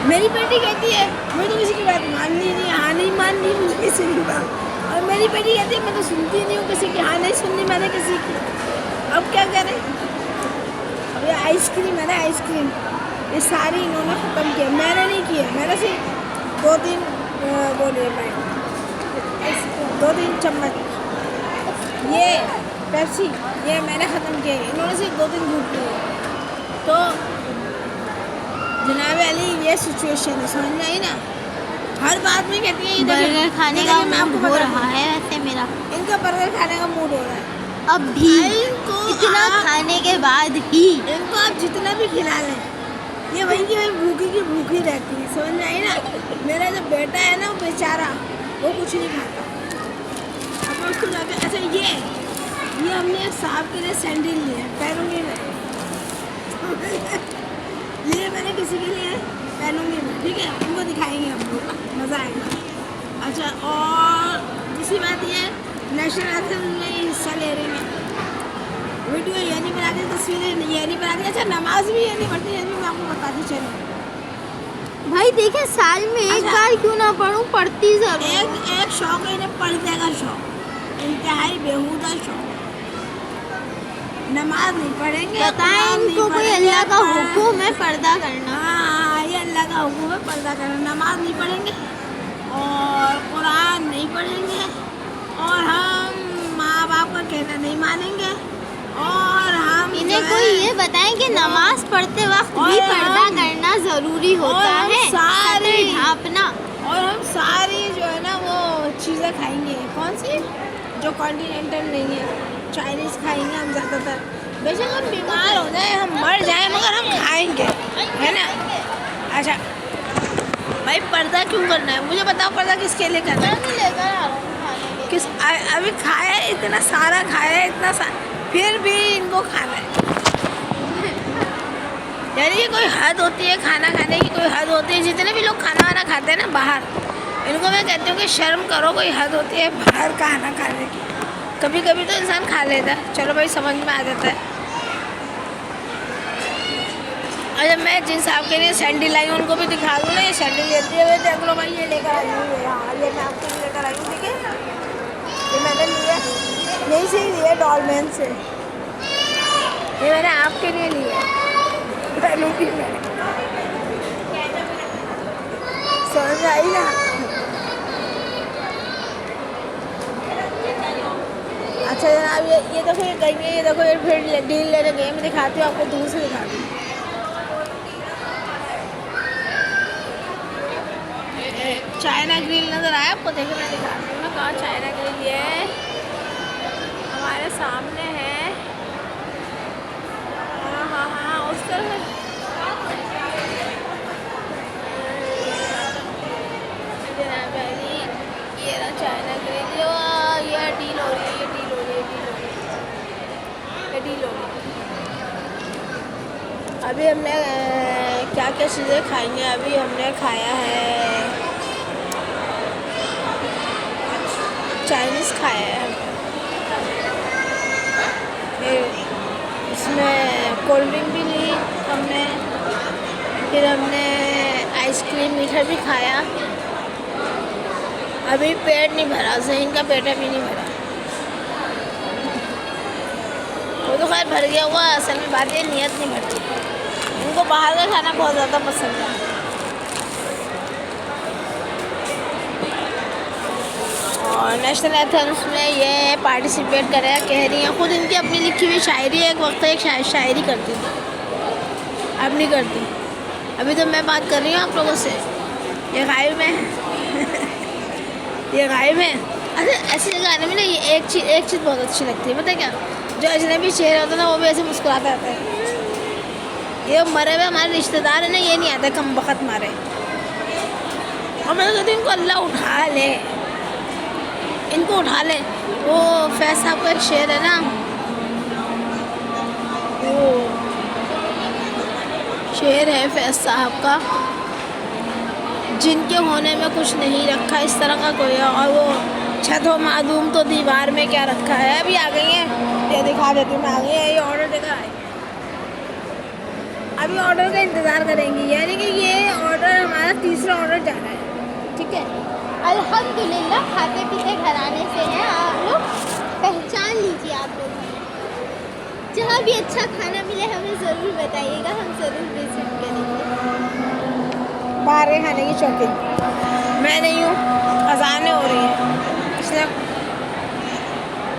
मेरी बेटी कहती है मैं तो किसी की बात माननी नहीं, हाँ नहीं माननी मुझे किसी की बात। और मेरी बेटी कहती है मैं तो सुनती नहीं हूँ किसी की, हाँ नहीं सुननी मैंने किसी की। अब क्या करें? अब ये आइसक्रीम है ना, आइसक्रीम ये सारी इन्होंने ख़त्म किया, मैंने नहीं किया। मैंने सिर्फ 2-3 वो लिए मैं 2-3 चम्मच ये पेप्सी ये मैंने ख़त्म किया। इन्होंने सिर्फ 2-3 घूंट लिए। तो जनाब अली ये सिचुएशन है, समझ में आई ना? हर बात में कहती है बर्गर खाने का मूड हो रहा है वैसे मेरा। इनका बर्गर खाने का मूड हो रहा है अब भी इतना आप, खाने के बाद ही इनको आप जितना भी खिला लें ये वही की वही भूखी की भूखी रहती है, समझ में आई ना? मेरा जो बेटा है ना वो बेचारा वो कुछ नहीं खाता। अब मैं उसको जाके अच्छा ये हमने एक साहब के लिए सैंडल लिए पहनूंगी मैं लिए मैंने किसी के लिए पहनूंगी मैं, ठीक है? उनको दिखाएंगे हम लोग, मज़ा आएगा। अच्छा और दूसरी बात ये नेशनल एंथम में हिस्सा ले रही हैं, वीडियो ये नहीं बनाती, तस्वीरें ये नहीं बनाती, अच्छा नमाज भी ये नहीं पढ़ती, ये भी मैं आपको बताती चलूँ। भाई देखे साल में एक अच्छा। बार क्यों ना पढ़ूं, पढ़ती जरूर। एक शौक है इन्हें पर्दे का शौक, इंतहाई बेहुदा शौक। नमाज नहीं पढ़ेंगे, पता है कुरान नहीं इनको कोई पढ़ेंगे, अल्लाह का हुक्म है पर्दा करना। हाँ ये अल्लाह का हुक्म है पर्दा करना। नमाज नहीं पढ़ेंगे और कुरान नहीं पढ़ेंगे और हम माँ बाप का कहना नहीं मानेंगे और हम इन्हें कोई ये बताएं कि नमाज पढ़ते वक्त भी पर्दा करना जरूरी होता है, सारे ढांपना। और हम सारी जो है ना वो चीज़ें खाएंगे, कौन सी जो कॉन्टिनेंटल नहीं है, चाइनीज़ खाएंगे हम ज़्यादातर। बेशक हम बीमार हो जाए, हम मर जाए, मगर हम खाएंगे, है ना? अच्छा भाई पर्दा क्यों करना है मुझे बताओ, पर्दा किसके लिए करना है? किस अभी खाया इतना सारा, खाया इतना फिर भी इनको खाना है। यानी कि कोई हद होती है, खाना खाने की कोई हद होती है। जितने भी लोग खाना वाना खाते हैं ना बाहर, इनको मैं कहती हूँ कि शर्म करो, कोई हद होती है बाहर खाना खाने की। कभी कभी तो इंसान खा लेता है, चलो भाई समझ में आ जाता है। अच्छा मैं जिन साहब के लिए सैंडल लाई हूँ उनको भी दिखा दूँ ना, ये सैंडल लेती है, देख लो भाई ये लेकर आई हूँ, ये मैं आपके लिए लेकर आई हूँ, ठीक है? ये मैंने लिया यहीं से ही लिया, डॉलमैन से। ये मैंने आपके लिए लिया, पहनूंगी मैं, समझ आई ना? अच्छा जनाब ये देखो ये गई है, ये देखो ये फिर डील लेने गई, मैं दिखाती हूँ आपको, दूर से दिखाती हूँ। चाइना ग्रिल नज़र आया आपको? देखो मैं दिखाती हूँ ना कहाँ चाइना ग्रिल, ये हमारे सामने है। हाँ हाँ हाँ उस तरफ ये रहा चाइना ग्रिल, ये डील हो रही है, ये डील हो रही है, डील हो रही है, ये डील हो रही है। अभी हमने क्या क्या चीज़ें खाएंगे? अभी हमने खाया है चाइनीज़ खाया है, फिर इसमें कोल्ड ड्रिंक भी ली हमने, फिर हमने आइसक्रीम मीठा भी खाया। अभी पेट नहीं भरा, ज़हीन का पेट अभी नहीं भरा, वो तो खैर भर गया हुआ। असल में बात ये नियत नहीं भरती, उनको बाहर का खाना बहुत ज़्यादा पसंद है। और नेशनल एंथम्स में ये पार्टिसिपेट करे, कह रही हैं खुद, इनकी अपनी लिखी हुई शायरी है, एक वक्त एक शायरी करती थी, अब नहीं करती। अभी तो मैं बात कर रही हूँ आप लोगों से, ये गायब में ये गायब है। अच्छा ऐसी जगह आने में ना ये एक चीज़ बहुत अच्छी लगती है, पता है क्या? जो अजनबी चेहरा होता है ना वो भी ऐसे मुस्कुराता रहता है। ये मरे हुए हमारे रिश्तेदार है ना, ये नहीं आता कम वक़्त मारे। और मैं तो कहती हूँ इनको अल्लाह उठा ले, इनको उठा ले। वो फैज़ साहब का एक शेर है ना, वो शेर है फैज़ साहब का, जिनके होने में कुछ नहीं रखा इस तरह का कोई, और वो छत हो मादूम तो दीवार में क्या रखा है। अभी आ गई है, ये दिखा देती हूँ, मैं आ गई है, ये ऑर्डर देकर आई। अभी ऑर्डर का इंतज़ार करेंगी, यानी कि ये ऑर्डर ठीक है। अल्हम्दुलिल्लाह खाते पीते घराने से हैं आप लोग, पहचान लीजिए आप लोग। जहाँ भी अच्छा खाना मिले हमें ज़रूर बताइएगा, हम ज़रूर विजिट करेंगे। बाहर के खाने की शौकीन मैं नहीं हूँ, अजानें हो रही हैं इसलिए